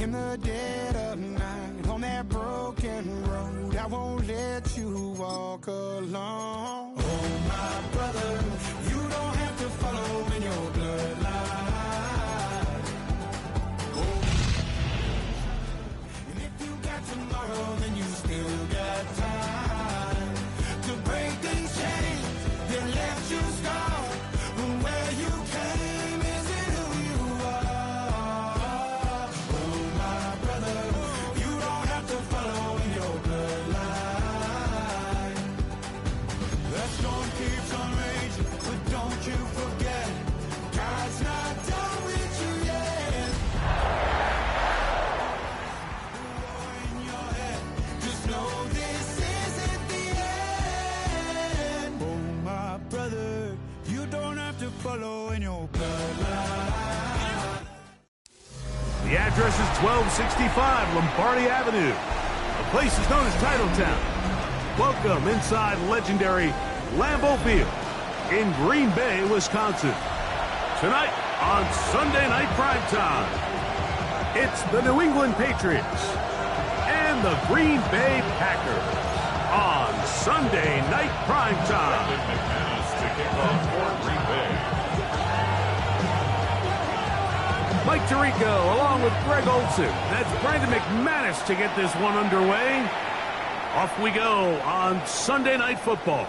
In the dead of night, on that broken road, I won't let you walk alone. Oh, my brother, you don't have to follow in your bloodline. Oh. And if you got tomorrow, then you still got time to break these chains that left you scarred. Where you came isn't who you are. Oh, my brother, you don't have to follow in your bloodline. The storm keeps on raging, but don't you forget, God's not done with you yet. The war in your head, just know this isn't the end. Oh, my brother, you don't have to follow in your bloodline. The address is 1265 Lombardi Avenue. The place is known as Titletown. Welcome inside legendary Lambeau Field in Green Bay, Wisconsin. Tonight on Sunday Night Primetime, it's the New England Patriots and the Green Bay Packers on Sunday Night Primetime. To kick off for Green Bay. Mike Tirico along with Greg Olson. That's Brandon McManus to get this one underway. Off we go on Sunday Night Football.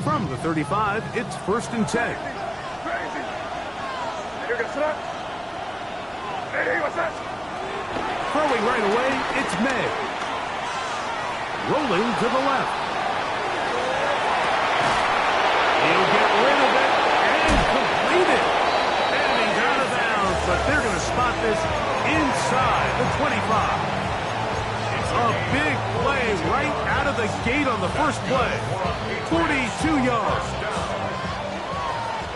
From the 35, it's 1st and 10. Throwing right away, it's May. Rolling to the left. He'll get rid of it and complete it. And he's out of bounds, but they're going to spot this inside the 25. A big play right out of the gate on the first play. 42 yards.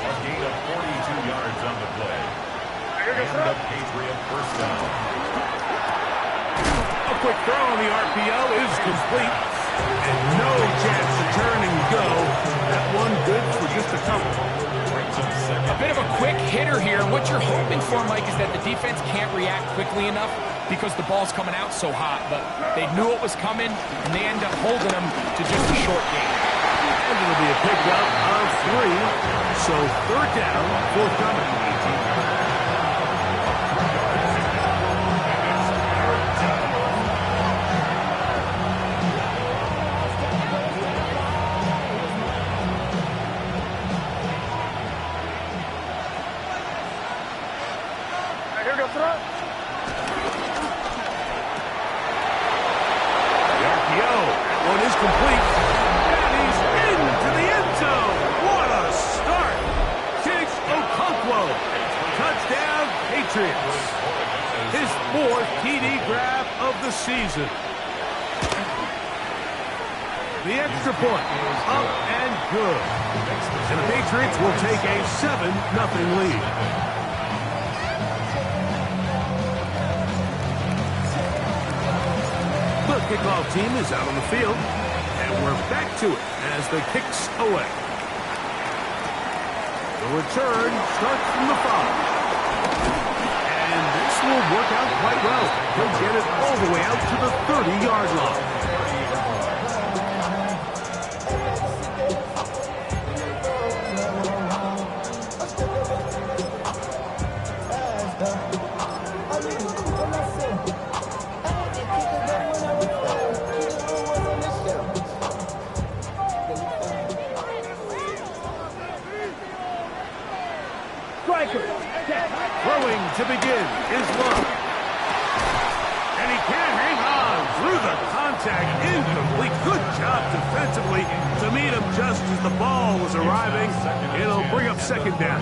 A gain of 42 yards on the play. And the Patriot first down. A quick throw on the RPO is complete. And no chance to turn and go. That one good for just a couple. A bit of a quick hitter here. What you're hoping for, Mike, is that the defense can't react quickly enough because the ball's coming out so hot. But they knew it was coming, and they end up holding them to just a short game. And it'll be a pickup of 3. So 3rd down, forthcoming. Complete. And he's into the end zone. What a start. Chase Okonkwo. Touchdown, Patriots. His 4th TD grab of the season. The extra point. Up and good. And the Patriots will take a 7-0 lead. The kickoff team is out on the field. And we're back to it as the kick's away. The return starts from the 5. And this will work out quite well. He'll get it all the way out to the 30-yard line. Throwing to begin is Love. And he can't hang on through the contact. Incomplete. Good job defensively to meet him just as the ball was arriving. It'll bring up second down.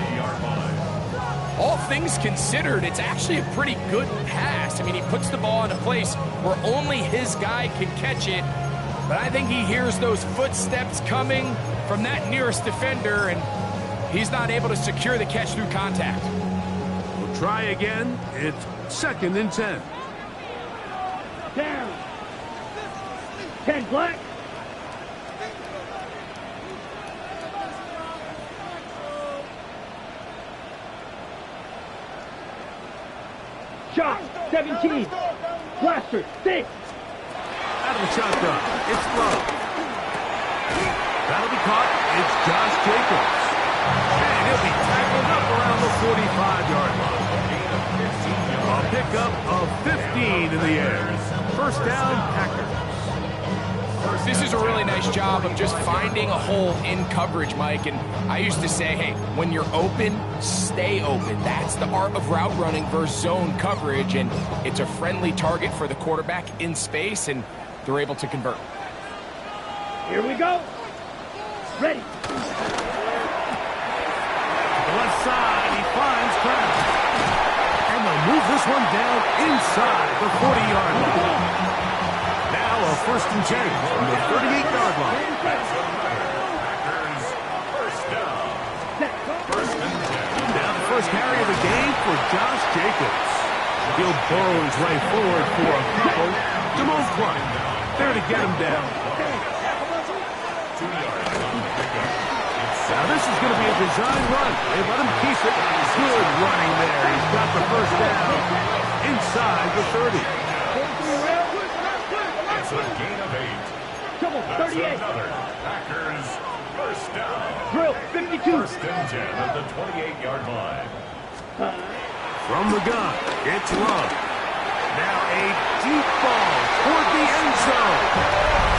All things considered, it's actually a pretty good pass. I mean, he puts the ball in a place where only his guy can catch it. But I think he hears those footsteps coming from that nearest defender, and he's not able to secure the catch through contact. We'll try again. It's 2nd and 10. Down. 10 black. Shot. 17. Blaster. 6. Out of the shotgun. It's Love. That'll be caught. It's Josh Jacobs. And he'll be tackled up around the 45-yard line. A pickup of 15 in the air. First down, Packers. This is a really nice job of just finding a hole in coverage, Mike. And I used to say, hey, when you're open, stay open. That's the art of route running versus zone coverage. And it's a friendly target for the quarterback in space, and they're able to convert. Here we go. Ready. The left side, he finds Kraft. And they'll move this one down inside the 40-yard line. Now a 1st and 10 from the 38-yard line. Packers, first down. First and 10. Now the first carry of the game for Josh Jacobs. He'll burrow his way forward for a couple. Jamal Clark there to get him down. 2 yards on the pickup. Now this is going to be a design run. They let him keep it. Good running there. He's got the first down inside the 30. It's a gain of 8. Double. That's 38. another Packers first down. Drill. 52. First and 10 at the 28-yard line. From the gun, it's Love. Now a deep ball toward the end zone.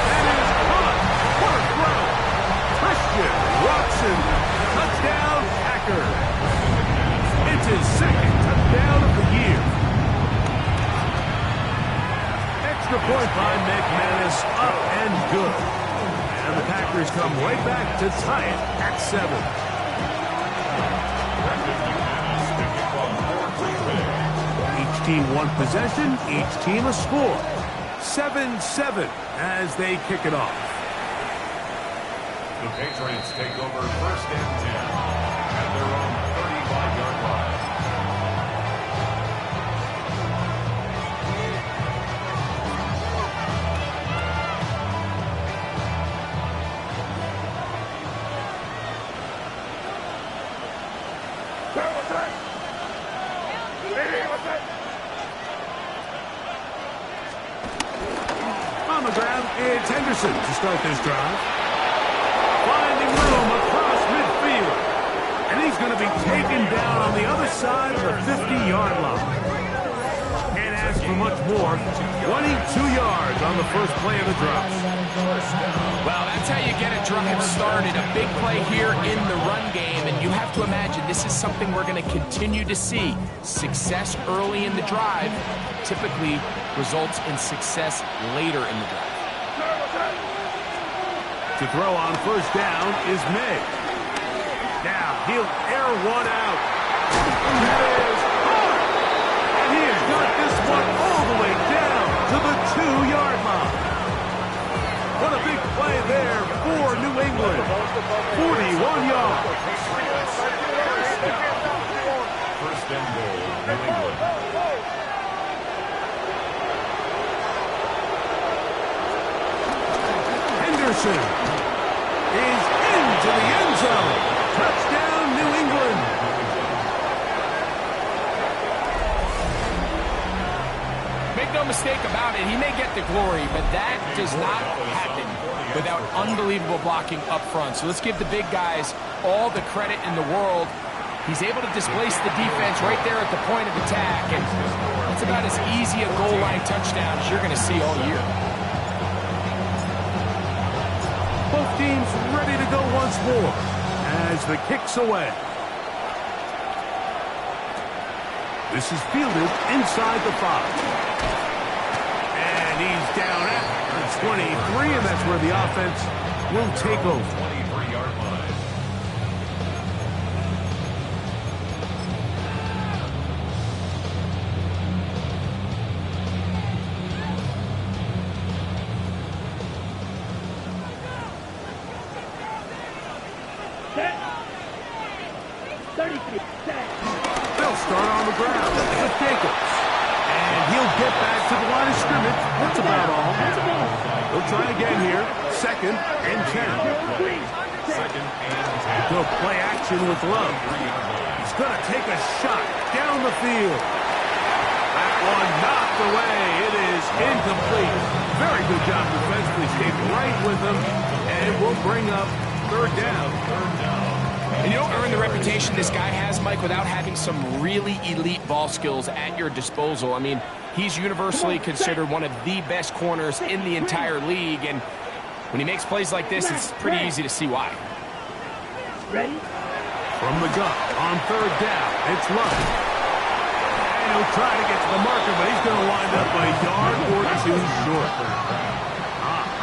That is caught. What a throw. Christian Watson. Touchdown, Packers. It's his 2nd touchdown of the year. Extra point by McManus, up and good. And the Packers come right back to tie it at 7. Each team one possession, each team a score. 7-7 as they kick it off. The Patriots take over first and 10 at their own 35-yard line. On the ground, it's Henderson to start this drive. Finding room across midfield. And he's going to be taken down on the other side of the 50-yard line. Can't ask for much more. 22 yards on the first play of the drive. Well, that's how you get a drive started. A big play here in the run game, and you have to imagine this is something we're going to continue to see. Success early in the drive typically results in success later in the drive. To throw on first down is May. Now he'll air one out. That is hard. And he has got this one all the way down to the 2-yard line. What a big play there for New England. 41 yards. First and goal, New England. Anderson is into the end zone. Touchdown, New England. Make no mistake about it, he may get the glory, but that does not happen without unbelievable blocking up front. So let's give the big guys all the credit in the world. He's able to displace the defense right there at the point of attack, and it's about as easy a goal line touchdown as you're going to see all year. Both teams ready to go once more as the kick's away. This is fielded inside the 5. And he's down at the 23, and that's where the offense will take over. 23-yard line. Set. 33. Set. They'll start on the ground with Jacobs. And he'll get back to the line of scrimmage. That's about all. He'll try again here. 2nd and 10. Second and 10. He'll play action with Love. He's going to take a shot down the field. That one knocked away. It is incomplete. Very good job defensively. Stayed right with him. And we'll bring up 3rd down. And you don't earn the reputation this guy has, Mike, without having some really elite ball skills at your disposal. I mean, he's universally considered one of the best corners in the entire league, and when he makes plays like this, it's pretty easy to see why. Ready? From the gun on 3rd down, it's Love. And he'll try to get to the marker, but he's going to wind up a yard or 2 short.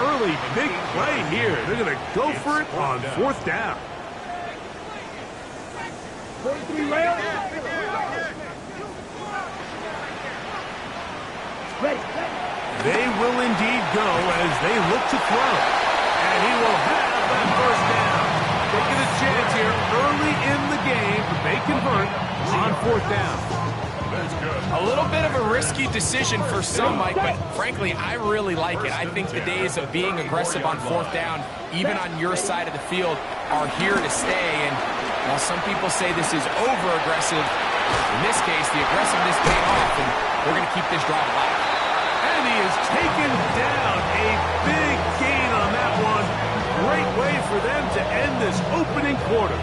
Early big play here. They're going to go for it on 4th down. 43 rail. Ready. They will indeed go as they look to throw. And he will have that 1st down. Taking a chance here early in the game, but they convert on 4th down. A little bit of a risky decision for some, Mike, but frankly, I really like it. I think the days of being aggressive on 4th down, even on your side of the field, are here to stay. And while some people say this is over-aggressive, in this case, the aggressiveness paid off, and we're going to keep this drive alive. And he is taken down. A big gain on that one. Great way for them to end this opening quarter.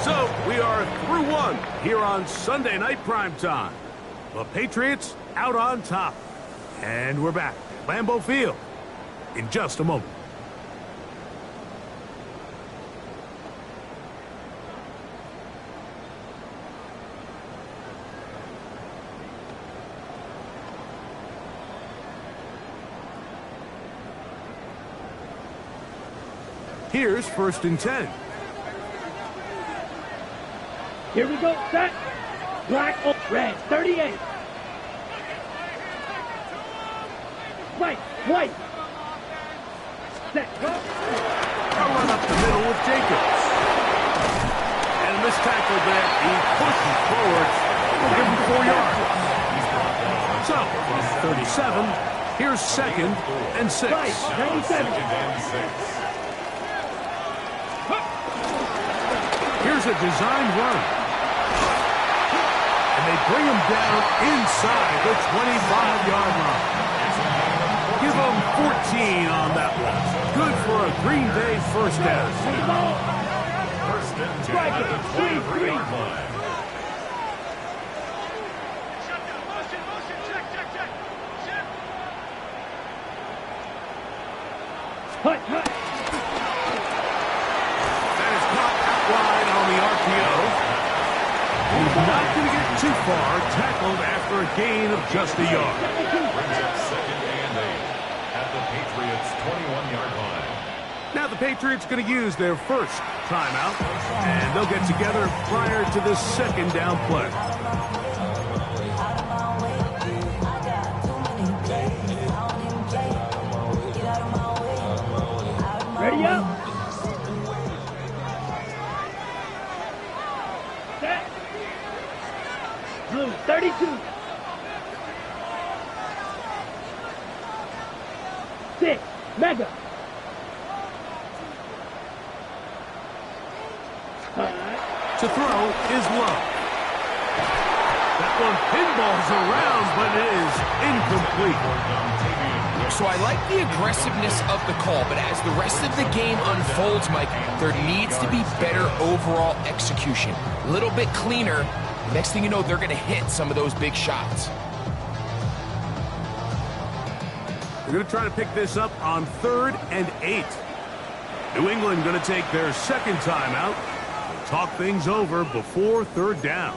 So we are through 1 here on Sunday Night Primetime. The Patriots out on top. And we're back at Lambeau Field in just a moment. Here's 1st and 10. Here we go. Set. Black, red. 38. White. Set. Go. I'll run up the middle with Jacobs. And this tackle there, he pushes forward. We'll give him 4 yards. So, from 37, here's 2nd and 6. Right. 97. Here's a design run. And they bring him down inside the 25-yard line. Give him 14 on that one. Good for a Green Bay 1st down. 1st and 10 at the 23-yard line. Hut. That is caught out wide on the RPO. He's not going to get too far. Tackled after a gain of just a yard. Brings up 2nd and 8 at the Patriots' 21-yard line. Now the Patriots going to use their 1st timeout, and they'll get together prior to this 2nd down play. Ready up. Set. Blue, 32. 6. Mega. To throw is Love. That one pinballs around, but it is incomplete. So I like the aggressiveness of the call, but as the rest of the game unfolds, Mike, there needs to be better overall execution. A little bit cleaner. Next thing you know, they're going to hit some of those big shots. They're going to try to pick this up on 3rd and 8. New England going to take their second timeout. Talk things over before 3rd down.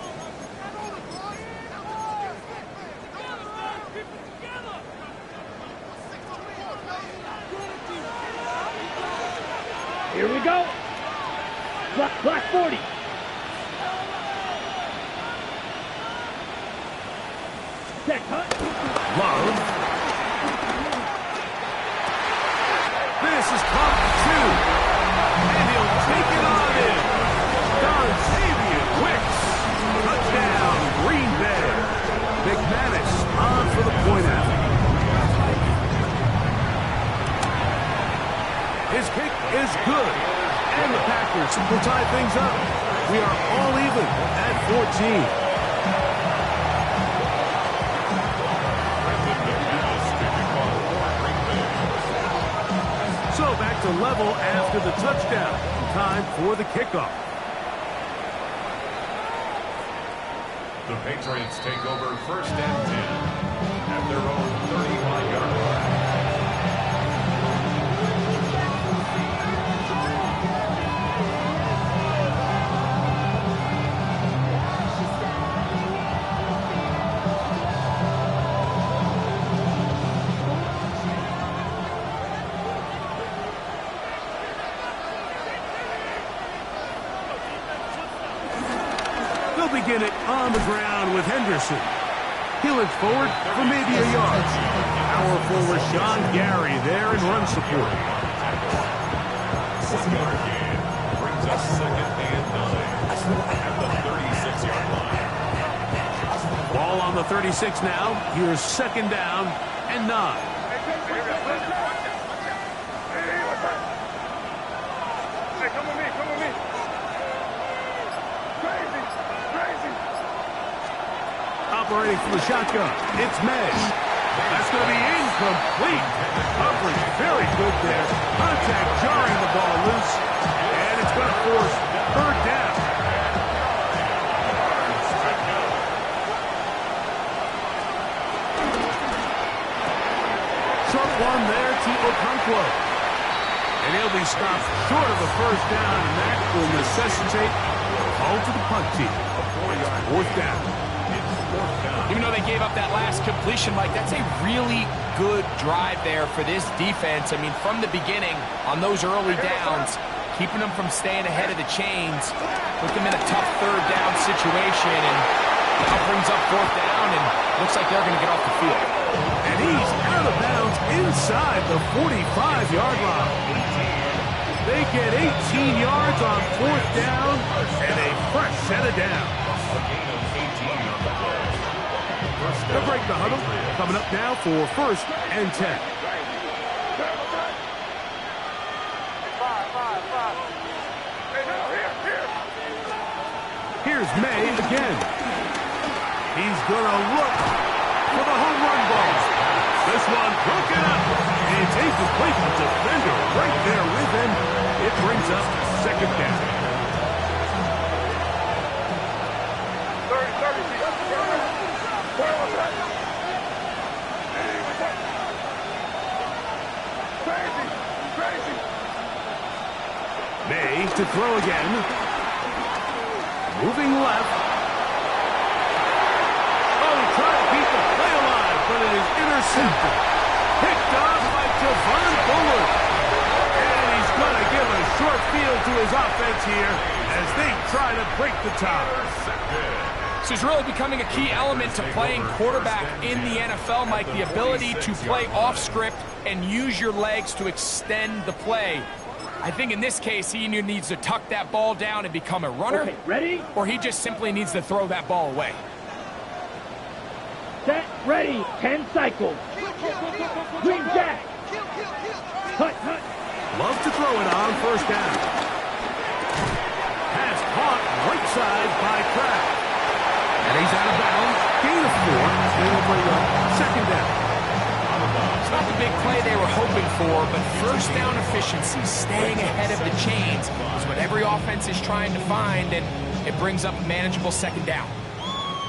Here we go. Black 40. Set cut. Love. This is caught 2. And he'll take it on in. Dontavian Wicks. Touchdown, Green Bay. McManus on for the point out. His kick is good. And the Packers will tie things up. We are all even at 14. So back to level after the touchdown. Time for the kickoff. The Patriots take over 1st and 10 at their own 35-yard line. Begin it on the ground with Henderson. He'll inch forward for maybe a yard. Powerful Rashawn Gary there in run support. 4-yard gain brings us 2nd and 9 at the 36-yard line. Ball on the 36 now. Here's 2nd down and 9. Operating from the shotgun, it's May. That's going to be incomplete. Coverage very good there. Contact jarring the ball loose, and it's going to force 3rd down. Short one there to Okonkwo. And he'll be stopped short of a 1st down, and that will necessitate a call to the punt team. 4th down. Even though they gave up that last completion, Mike, that's a really good drive there for this defense. I mean, from the beginning, on those early downs, keeping them from staying ahead of the chains, put them in a tough 3rd down situation, and now brings up 4th down, and looks like they're going to get off the field. And he's out of bounds inside the 45-yard line. They get 18 yards on 4th down, and a fresh set of downs. A gain of 18 on the play. They'll break the huddle. Coming up now for 1st and 10. Here's May again. He's going to look for the home run ball. This one broken up. It's incomplete. The defender right there with him. It brings up 2nd down. May to throw again. Moving left. Oh, he tried to keep the play alive, but it is intercepted. Picked off by Javon Bullard. And he's going to give a short field to his offense here as they try to break the tie. This is really becoming a key element to playing quarterback in the NFL, Mike, the ability to play off script and use your legs to extend the play. I think in this case, he either needs to tuck that ball down and become a runner, Okay, ready? or he just simply needs to throw that ball away. Set, ready, 10 cycles. Green jack. Cut. Love to throw it on 1st down. Pass caught right inside by Pratt. And he's out of bounds. Gain of 4. They will bring up second down. It's not the big play they were hoping for, but first down efficiency, staying ahead of the chains, is what every offense is trying to find, and it brings up a manageable second down.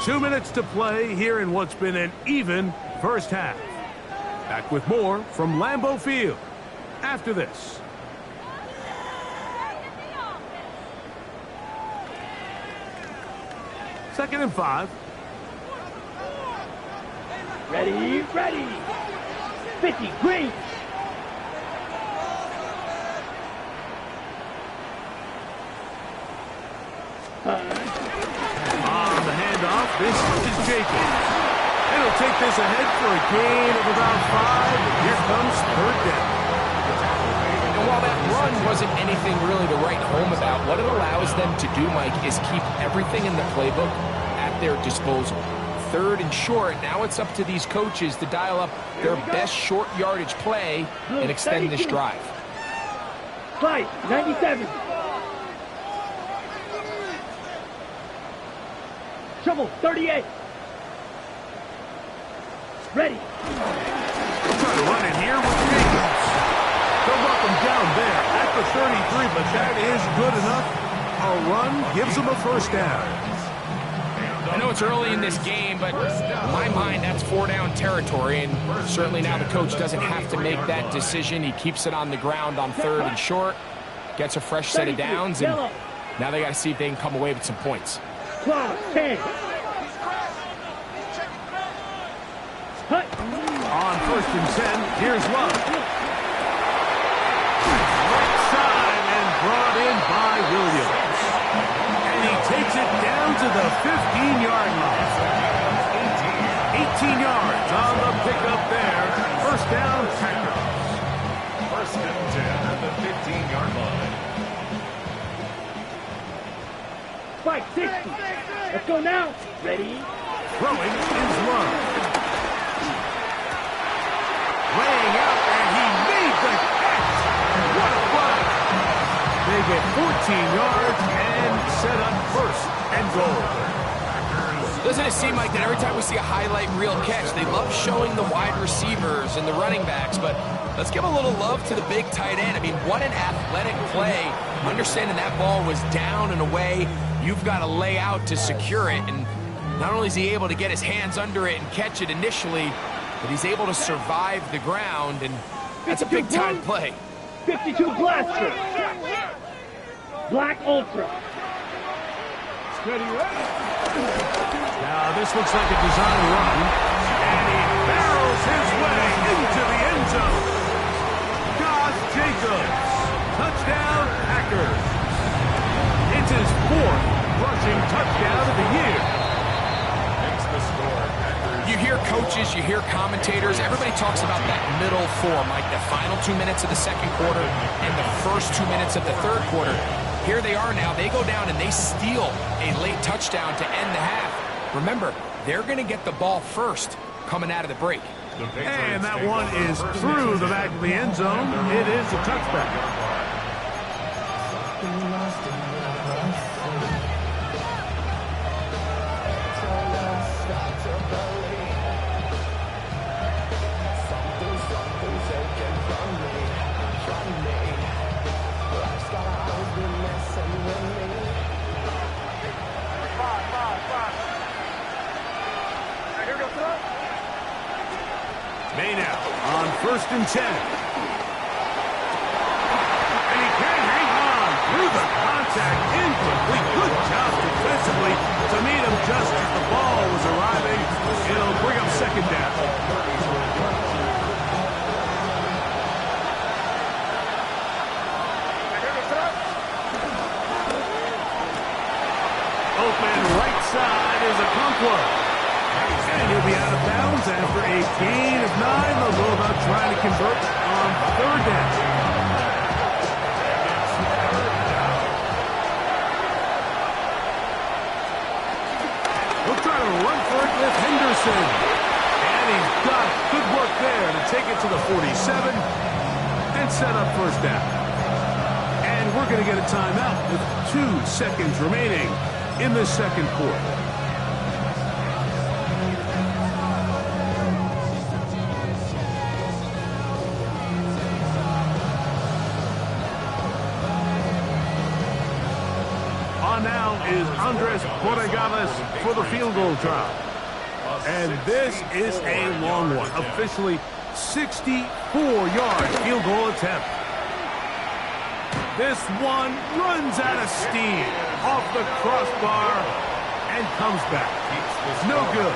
2 minutes to play here in what's been an even first half. Back with more from Lambeau Field after this. Second and 5. Ready, ready. 50, green. On the handoff, this is Jacobs. It'll take this ahead for a gain of about 5. Here comes third down. And while that run wasn't anything really to write home about, what it allows them to do, Mike, is keep everything in the playbook at their disposal. Third and short, now it's up to these coaches to dial up their best short yardage play and extend this drive. Slide, 97. Shovel, 38. Ready. Trying to run it here with Jacobs. They'll knock him down there at the 33, but that is good enough. A run gives them a first down. I know it's early in this game, but in my mind, that's 4-down territory, and certainly now the coach doesn't have to make that decision. He keeps it on the ground on third and short, gets a fresh set of downs, and now they got to see if they can come away with some points. Clock, 10. Hut. On first and 10, here's Love. Right side and brought in by Williams. And he takes it down to the 15-yard line. 18 yards on the pickup there. First down, Packers. First and 10 at the 15-yard line. 560. Let's go now. Ready. Throwing is Love. Laying out, and he made the catch. What a run. They get 14 yards and set up first and goal. Doesn't it seem like that every time we see a highlight reel catch, they love showing the wide receivers and the running backs, but let's give a little love to the big tight end. I mean, what an athletic play. Understanding that ball was down and away, you've got to lay out to secure it, and not only is he able to get his hands under it and catch it initially, but he's able to survive the ground, and that's a big-time play. 52 Blaster. Black Ultra. Now this looks like a design run, and he barrels his way into the end zone. Josh Jacobs, touchdown Packers. It's his 4th rushing touchdown of the year. Makes the score. Packers. You hear coaches, you hear commentators, everybody talks about that middle 4, Mike, the final 2 minutes of the second quarter and the first 2 minutes of the third quarter. Here they are now. They go down and they steal a late touchdown to end the half. Remember, they're going to get the ball first coming out of the break. And that one is through the back of the end zone. It is a touchback. May now on first and 10. And he can hang on through the contact. Incomplete. Good job defensively to meet him just as the ball was arriving. It'll bring up second down. Open right side is a Conquer. And he'll be out of bounds after a gain of 9. They'll go about trying to convert on third down. He'll try to run for it with Henderson. And he's got it. Good work there to take it to the 47 and set up first down. And we're going to get a timeout with 2 seconds remaining. in the second quarter. On now is Andres Borregales for the field goal try. And this is a long one. Officially 64-yard field goal attempt. This one runs out of steam off the crossbar and comes back. No good.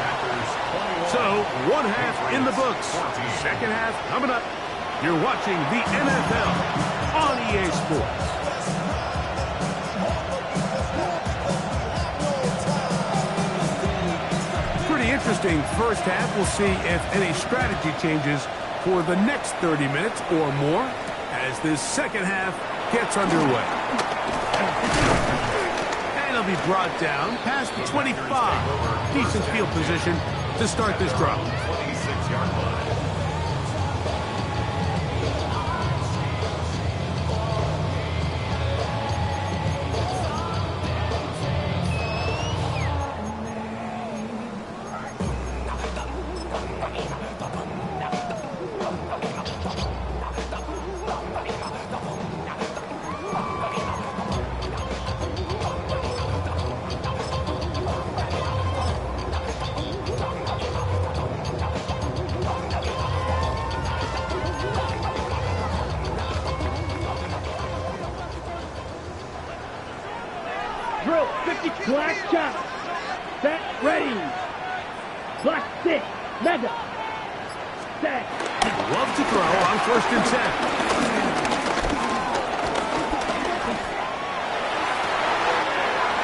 So, one half in the books. Second half coming up. You're watching the NFL on EA Sports. Pretty interesting first half. We'll see if any strategy changes for the next 30 minutes or more as this second half gets underway. And he'll be brought down past the 25. Decent field position to start this drive. 26-yard line. Drill 50 black chop. Set, ready. Black 6, mega. Set. Love to throw on 1st and 10.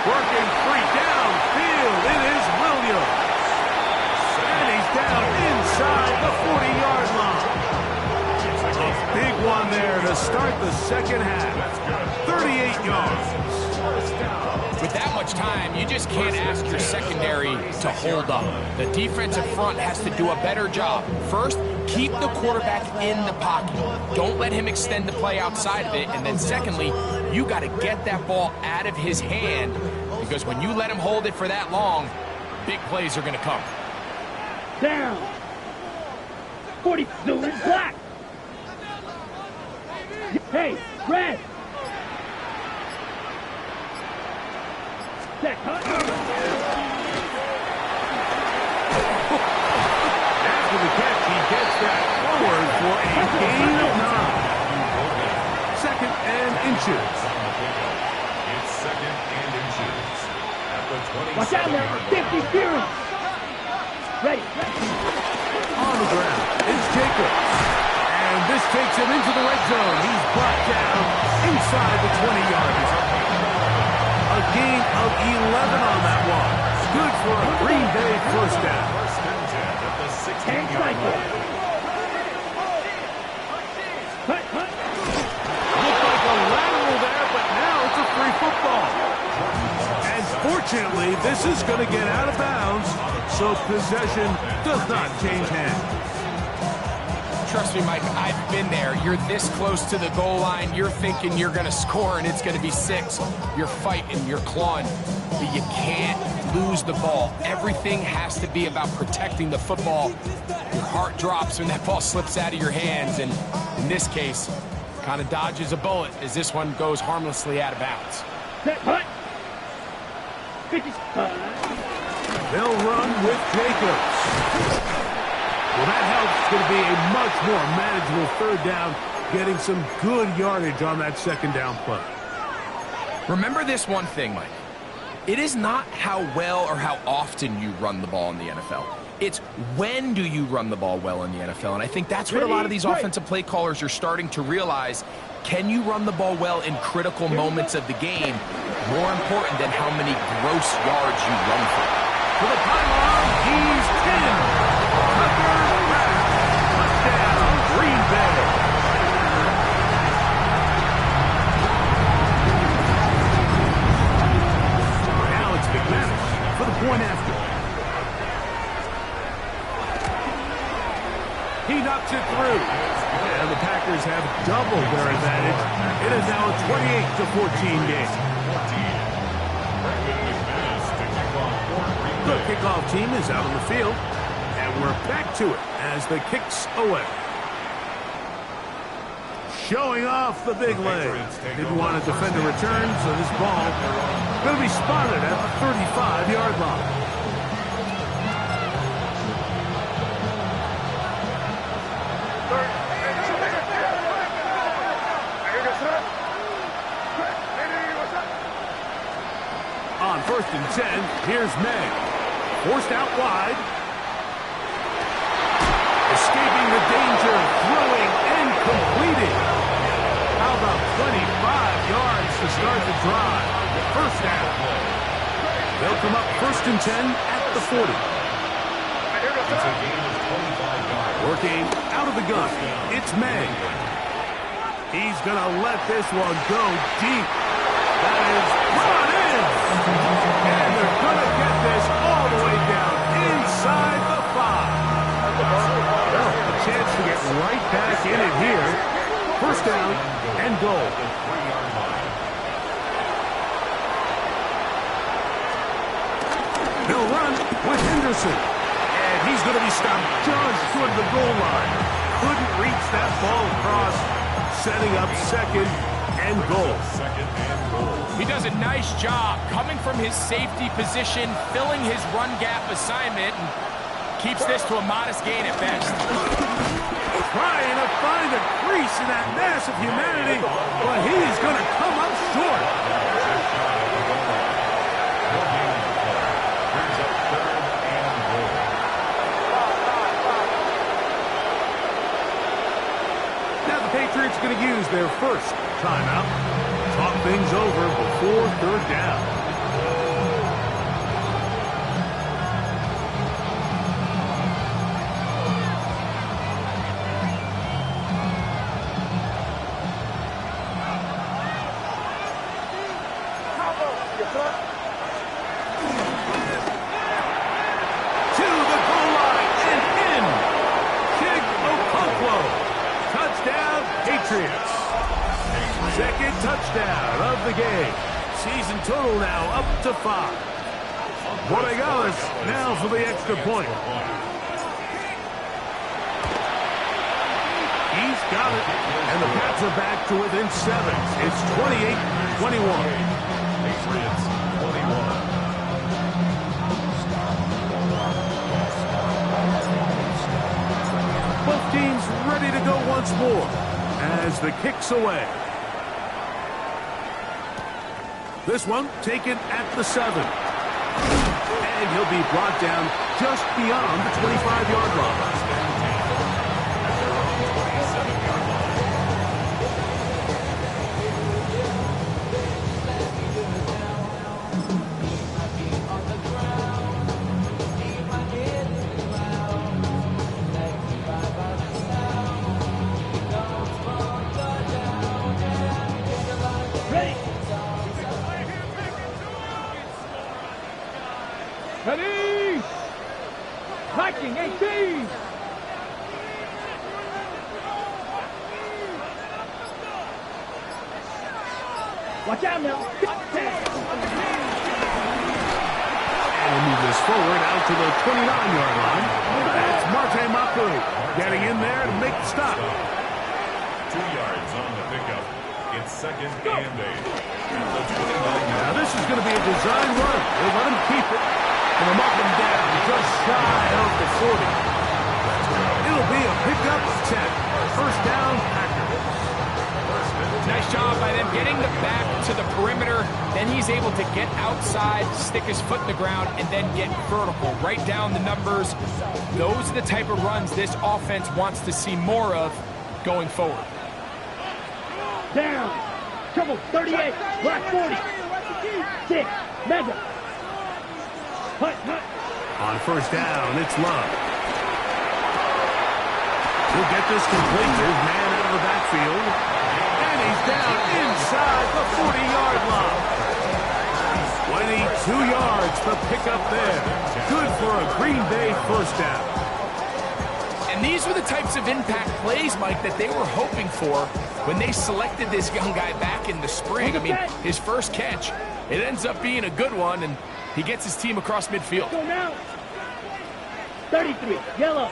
Working free downfield. It is Williams. And he's down inside the 40-yard line. A big one there to start the second half. 38 yards. With that much time, you just can't ask your secondary to hold up. The defensive front has to do a better job. First, keep the quarterback in the pocket. Don't let him extend the play outside of it. And then secondly, you got to get that ball out of his hand, because when you let him hold it for that long, big plays are going to come. Down. 40, zoom in black. Hey, red. Set, cut. After the catch, he gets that forward for a gain of 9. Second and inches. It's second and inches. At the 27-yard Watch out now, line. 50 Fury. Ready. On the ground, it's Jacobs. And this takes him into the red zone. He's brought down inside the 20-yard line. A gain of 11 on that one. Good for a Green Bay first down. First and 10 at the 16-yard cycle. line. Cut, cut. Looked like a lateral there, but now it's a free football. And fortunately, this is going to get out of bounds, so possession does not change hands. Trust me, Mike, I've been there. You're this close to the goal line. You're thinking you're going to score, and it's going to be 6. You're fighting, you're clawing, but you can't lose the ball. Everything has to be about protecting the football. Your heart drops when that ball slips out of your hands, and in this case, kind of dodges a bullet as this one goes harmlessly out of bounds. Set, cut. 50. They'll run with Jacobs. Well, that helps. It's going to be a much more manageable third down, getting some good yardage on that second down play. Remember this one thing, Mike. It is not how well or how often you run the ball in the NFL. It's when do you run the ball well in the NFL, and I think that's what a lot of these offensive play callers are starting to realize. Can you run the ball well in critical moments of the game? More important than how many gross yards you run for. To the pylon, he's 10. Touchdown, Green Bay. Now it's McManus for the point after. He knocks it through. And the Packers have doubled their advantage. It is now a 28-14 game. Brendan McManus The kickoff team is out on the field, and we're back to it as the kick's away. Showing off the big leg. Didn't want to defend a return, so this ball going to be spotted at the 35-yard line. On 1st and 10, here's May. Forced out wide. Escaping the danger, throwing and completing. How about 25 yards to start the drive? First down. They'll come up 1st and 10 at the 40. It's a gain of 25 yards. Working out of the gun. It's May. He's going to let this one go deep. That is brought in. And they're going to get this all the way down inside the 5. Well, a chance to get right back in it here. First down and goal. The 3-yard line. They'll run with Henderson. And he's going to be stopped just toward the goal line. Couldn't reach that ball across. Setting up second and goal. Second and goal. He does a nice job coming from his safety position, filling his run gap assignment, and keeps this to a modest gain at best. Trying to find a crease in that mass of humanity, but he's going to come up short. Here's a 3rd and goal. Now the Patriots going to use their first timeout. Talk things over before 3rd down. Second touchdown of the game. Season total now up to 5. Borregales now for the extra point. He's got it. And the Pats are back to within 7. It's 28-21. Patriots 21. Both teams ready to go once more as the kick's away. This one taken at the 7. And he'll be brought down just beyond the 25-yard line. Ready! Marching 18! Watch out now! And we'll move this forward out to the 29-yard line. That's Marte Mapu getting in there to make the stop. 2 yards on the pickup. It's 2nd and 8. At the 29-yard. Now this is going to be a design run. They'll let him keep it. And I'm up and down, just shy of the 40. It'll be a pickup of 10. First down, Packers. Nice job by them getting the back to the perimeter. Then he's able to get outside, stick his foot in the ground, and then get vertical. Right down the numbers. Those are the type of runs this offense wants to see more of going forward. Down! Trouble 38! Black 40! 6! Mega! Hut, hut! On first down, it's Love. He'll get this complete. There's man out of the backfield. And he's down inside the 40-yard line. 22 yards to pick up there. Good for a Green Bay first down. And these were the types of impact plays, Mike, that they were hoping for when they selected this young guy back in the spring. I mean, his first catch, it ends up being a good one, and He gets his team across midfield. Go now. 33, yellow.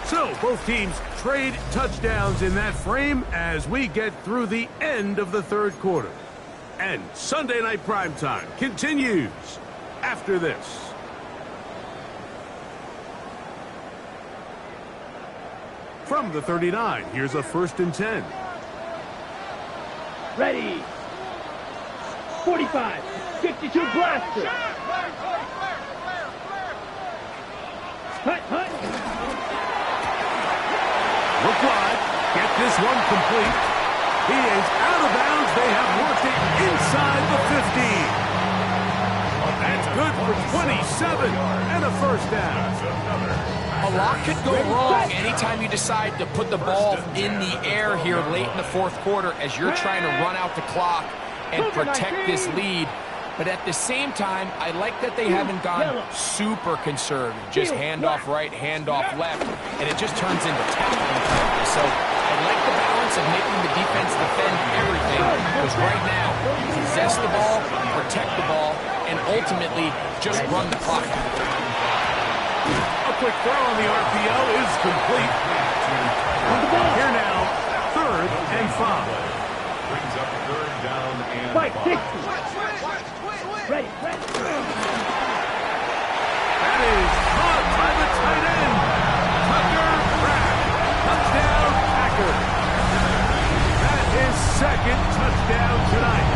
So, both teams trade touchdowns in that frame as we get through the end of the third quarter. And Sunday Night Primetime continues after this. From the 39, here's a 1st and 10. Ready. 45, 52 blaster. Hut, hut. Look wide. Get this one complete. He is out of bounds. They have worked it inside the 50. That's good for 27 and a 1st down. A lot could go wrong anytime you decide to put the ball in the air here late in the 4th quarter as you're trying to run out the clock and protect this lead. But at the same time, I like that they haven't gone super conservative. Just handoff right, handoff left, and it just turns into tackling practice. So I like the balance of making the defense defend everything, because right now, possess the ball, protect the ball, and ultimately just run the clock out. A quick throw on the RPO is complete. Here now, 3rd and 5. Brings up 3rd down and 5. Fight, 60. Ready, ready. That is caught by the tight end. Tucker Pratt. Touchdown, Packers. That is 2nd touchdown tonight.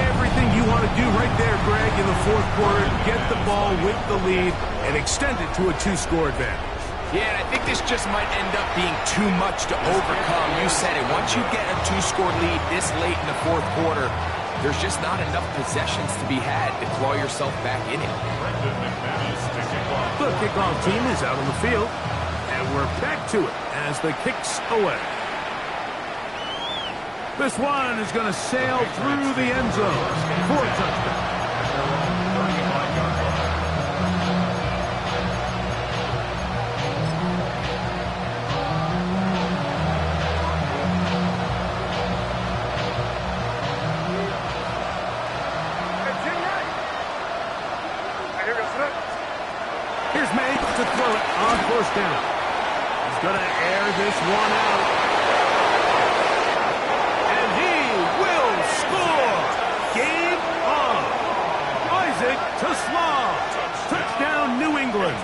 Everything you want to do right there, Greg, in the 4th quarter, get the ball with the lead and extend it to a 2-score advantage. Yeah, and I think this just might end up being too much to overcome. You said it. Once you get a 2-score lead this late in the 4th quarter, there's just not enough possessions to be had to claw yourself back in it. The kickoff team is out on the field, and we're back to it as the kick's away. This one is going to sail through the end zone for a touchdown. Here's May to throw it on 1st down. He's going to air this one out. And he will score. Game on. Isaac to Slaw. Touchdown, New England.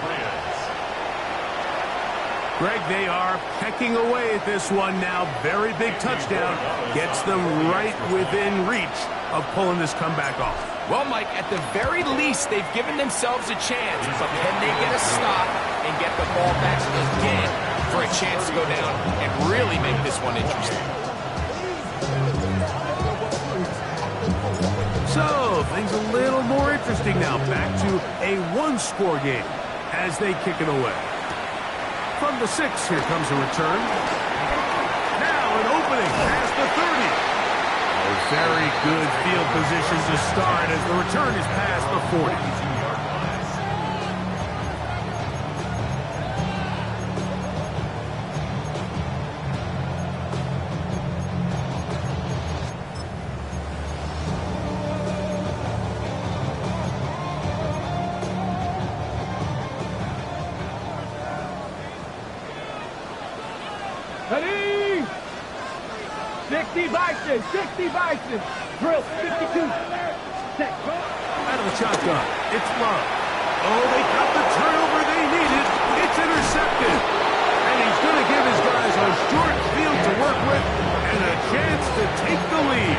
Greg, they are pecking away at this one now. Very big touchdown. Gets them right within reach of pulling this comeback off. Well, Mike, at the very least, they've given themselves a chance. But can they get a stop and get the ball back again for a chance to go down and really make this one interesting? So, things a little more interesting now. Back to a 1-score game as they kick it away. From the 6, here comes a return. Now an opening past the 30. A very good field position to start as the return is past the 40. Ready! 60 Bison, 60 Bison. Drill, 52. Set. Out of the shotgun, it's Love. Oh, they got the turnover they needed. It's intercepted. And he's going to give his guys a short field to work with and a chance to take the lead.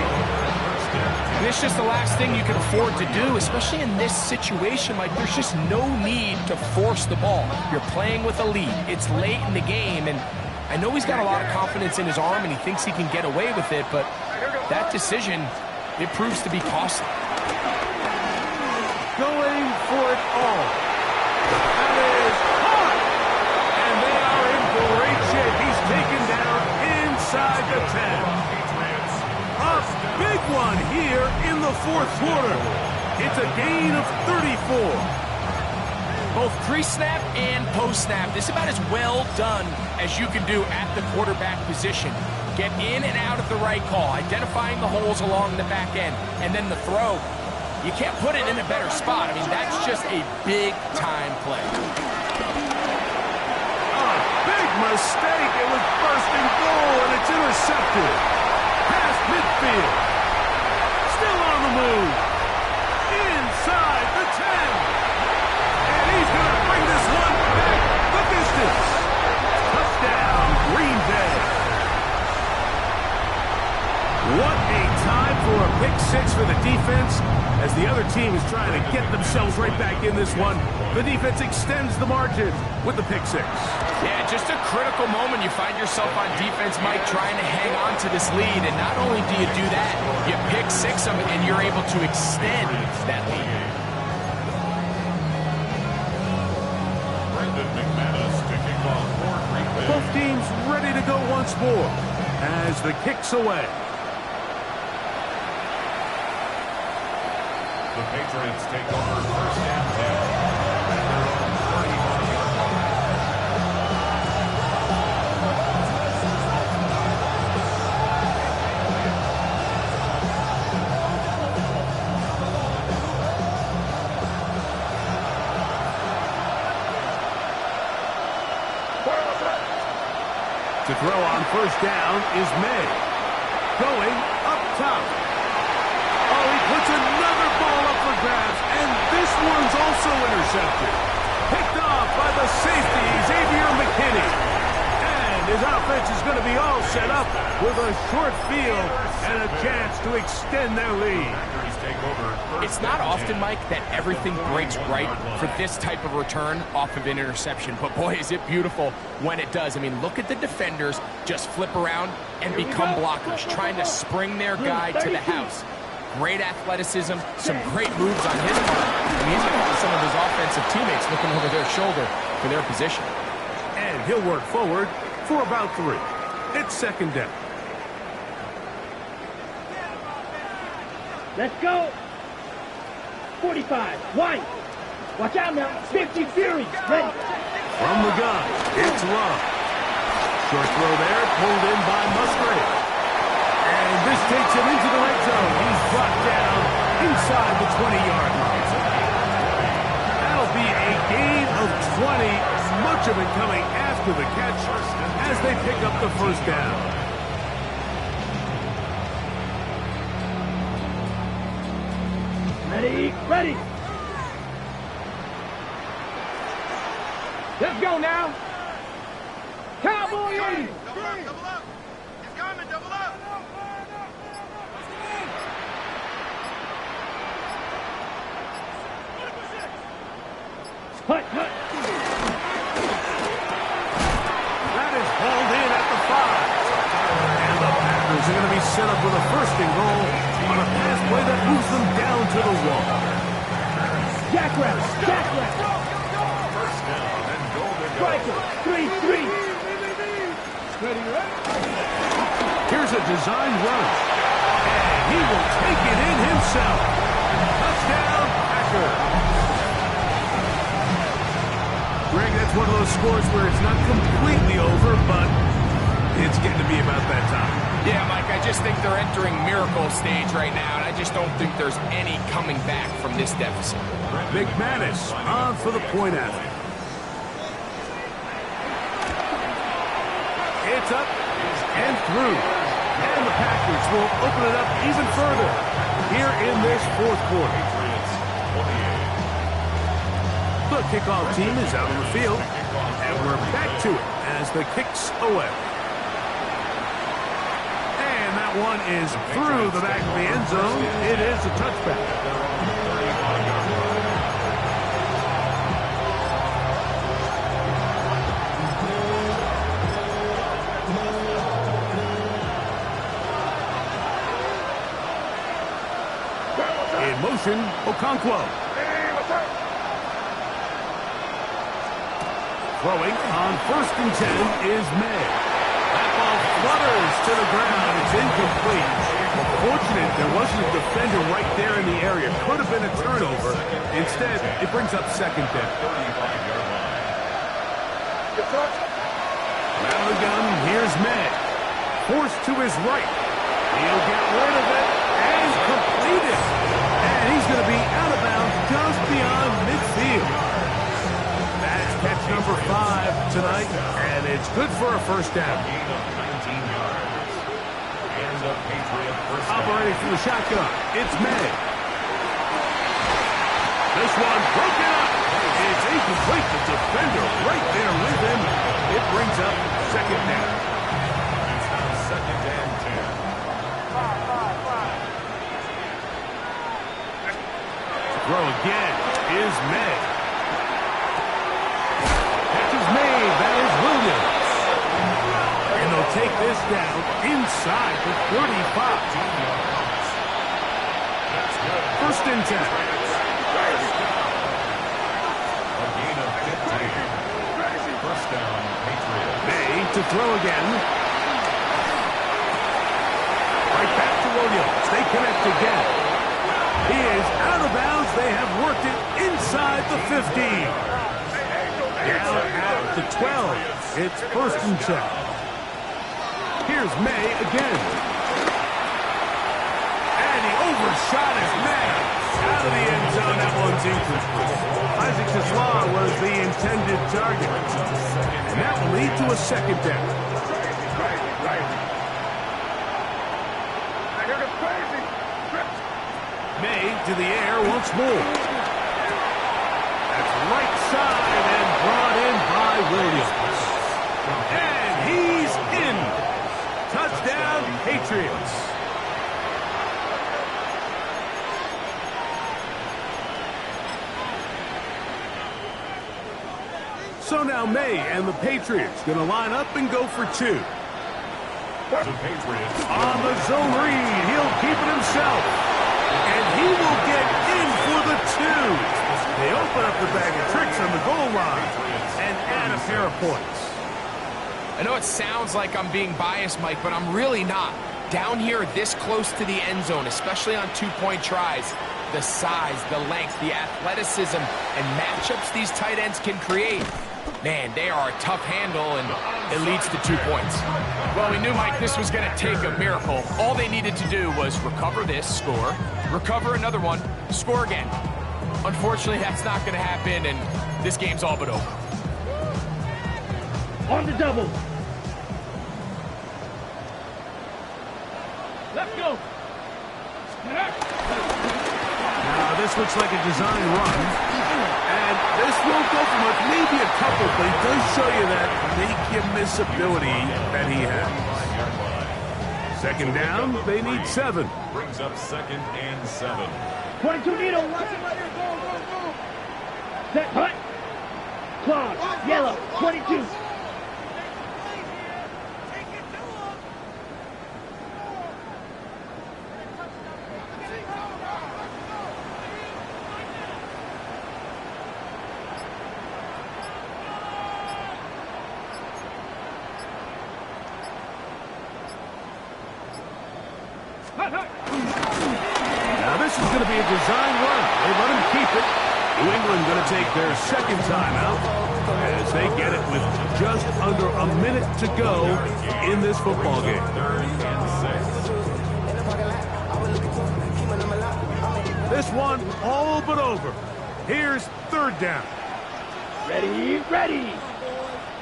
And it's just the last thing you can afford to do, especially in this situation. Like, there's just no need to force the ball. You're playing with a lead. It's late in the game, and I know he's got a lot of confidence in his arm and he thinks he can get away with it, but that decision, it proves to be costly. Going for it all. That is hot! And they are in great shape. He's taken down inside the 10. A big one here in the 4th quarter. It's a gain of 34. Both pre-snap and post-snap, this is about as well done as you can do at the quarterback position. Get in and out of the right call, identifying the holes along the back end, and then the throw. You can't put it in a better spot. I mean, that's just a big-time play. Big mistake. It was first and goal, and it's intercepted. Past midfield. Still on the move. Inside the 10. And he's going to bring this one back the distance. Touchdown, Green Bay. What a time for a pick six for the defense. As the other team is trying to get themselves right back in this one, the defense extends the margin with the pick six. Yeah, just a critical moment. You find yourself on defense, Mike, trying to hang on to this lead. And not only do you do that, you pick six them, and you're able to extend that lead. Both teams ready to go once more as the kick's away. The Patriots take over first and 10 at their own 31-yard line. To throw on first down is May. Going up top. Oh, he puts another ball up for grabs, and this one's also intercepted. Picked off by the safety, Xavier McKinney. And his offense is going to be all set up with a short field and a chance to extend their lead. It's not often, Mike, that everything breaks right for this type of return off of an interception. But, boy, is it beautiful when it does. I mean, look at the defenders just flip around and become blockers, trying to spring their guy to the house. Great athleticism, some great moves on his part. I mean, he's going to have some of his offensive teammates looking over their shoulder for their position. And he'll work forward for about 3. It's second down. Let's go. 45. White. Watch out now. 50 Fury. Ready. From the gun, it's Love. Short throw there, pulled in by Musgrave. And this takes him into the red zone. He's brought down inside the 20-yard line. That'll be a gain of 20, much of it coming after the catch as they pick up the first down. Ready. Ready. Let's go now. Cowboy ready. Double up. He's coming, double up. Hut, hut. That is hauled in at the 5. And the Packers are going to be set up with a first and goal on a pass play that moves them down to the wall. Jackrabbit. Jackrabbit. First down and goal to go. Striker. 3-3. Ready, ready. Here's a design run. And he will take it in himself. Touchdown, Packers. Greg, that's one of those scores where it's not completely over, but it's getting to be about that time. Yeah, Mike, I just think they're entering miracle stage right now, and I just don't think there's any coming back from this deficit. McManus on for the point after. It's up and through. And the Packers will open it up even further here in this fourth quarter. The kickoff team is out on the field, and we're back to it as the kick's away. And that one is through the back of the end zone. It is a touchback. In motion, Okonkwo. Throwing on first and 10 is May. That ball flutters to the ground. It's incomplete. Fortunate there wasn't a defender right there in the area. Could have been a turnover. Instead, it brings up second down. 35-yard line. Out of the gun, here's May. Forced to his right. He'll get rid of it and complete it. And he's going to be out of bounds just beyond midfield. That's catch number 5 tonight, and it's good for a first down. Gain of 19 yards. And the Patriot first down. Operating from the shotgun, it's May. This one broken up. It's incomplete. The defender right there with him. It brings up second down. It's now second and 10. Throw again is May. Catch is made. That is Williams. And they'll take this down inside the 35. First and 10. A gain of 15. First down, Patriots. May to throw again. Right back to Williams. They connect again. He is out of bounds. They have worked it inside the 15. Down at the 12. It's first and 10. Here's May again. And he overshot his man. Out of the end zone, that one's incomplete. Isaac Tesla was the intended target. And that will lead to a second down. May to the air once more. That's right side and brought in by Williams. And he's in. Touchdown, Patriots. So now May and the Patriots going to line up and go for 2. The Patriots On the zone read, he'll keep it himself. And he will get in for the 2. They open up the bag of tricks on the goal line and add a pair of points. I know it sounds like I'm being biased, Mike, but I'm really not. Down here this close to the end zone, especially on 2-point tries, the size, the length, the athleticism, and matchups these tight ends can create, man, they are a tough handle, and it leads to 2 points. Well, we knew, Mike, this was going to take a miracle. All they needed to do was recover this, score, recover another one, score again. Unfortunately, that's not going to happen, and this game's all but over. On the double. Let's go. Now, this looks like a design run. And this won't go for much, maybe a couple, but it does show you that make-you-miss ability that he has. Second down, they need 7. brings up second and 7. 22 needle. Watch him right here. Go, go, go. Set, hut. Claws, yellow, 22. Now this is going to be a design run. They let him keep it. New England going to take their second timeout as they get it with just under a minute to go in this football game. Third and 6. This one all but over. Here's third down. Ready, ready.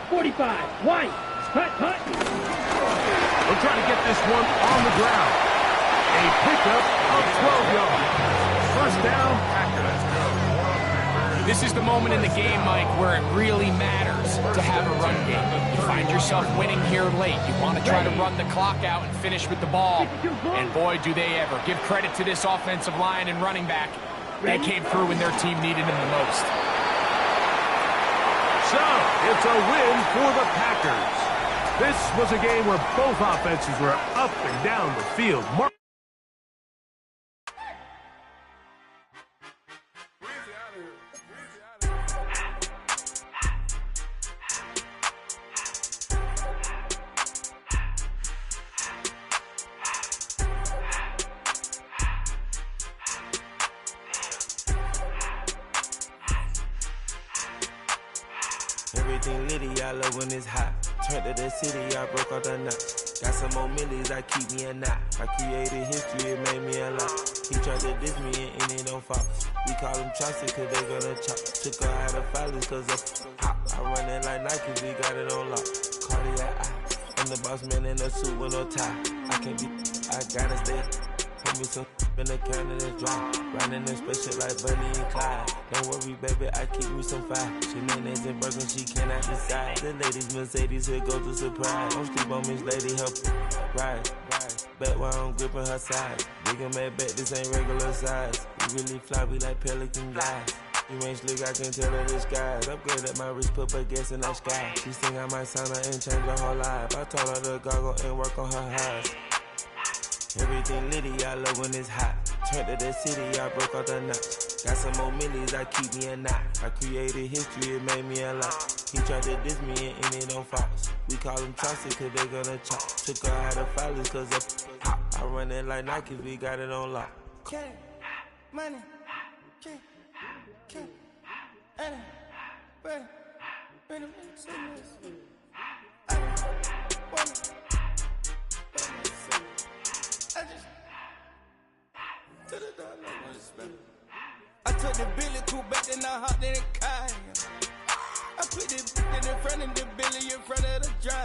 45, white, hut, hut. We'll try to get this one on the ground. A pickup of 12 yards. First down, Packers. This is the moment in the game, Mike, where it really matters to have a run game. You find yourself winning here late. You want to try to run the clock out and finish with the ball. And boy, do they ever. Give credit to this offensive line and running back. They came through when their team needed them the most. So, it's a win for the Packers. This was a game where both offenses were up and down the field. Everything litty, I love when it's hot. Turned to the city, I broke all the knots. Got some more millies, I keep me a knot. I created history, it made me a lot. He tried to diss me and it don't fall. We call them Chaucer cause they gonna chop. Took her out of filers cause of pop. I run it like Nike, we got it on lock. Cardiac eye. I'm the boss man in a suit with no tie. I can't be, I gotta stay. Put me some in the can and it's dry. Riding in special like Bunny and Clyde. Don't worry, baby, I keep me some fire. Shenanigans and Birkin, she cannot decide. The ladies Mercedes, here goes the surprise. Don't sleep on Miss Lady, help ride. Bet while I'm gripping her side. Big and mad bet, this ain't regular size. We really fly, we like Pelican guys. You ain't slick, I can tell her this guys. Upgrade at my wrist, put baguettes in the sky. She think I might sign her and change her whole life. I told her to goggle and work on her highs. Everything litty, I love when it's hot. Turned to the city, I broke all the knots. Got some more millies, I keep me a knot. I created history, it made me a lot. He tried to diss me and it don't false. We call them Chaucer cause they gonna chop. Took her out of filers cause of pop. I run it like Nike, we got it on lock. Cash, money, cash, money, money, money, I took the Billy cool back and I hopped in the car. I put the in front of the Billy in front of the drive.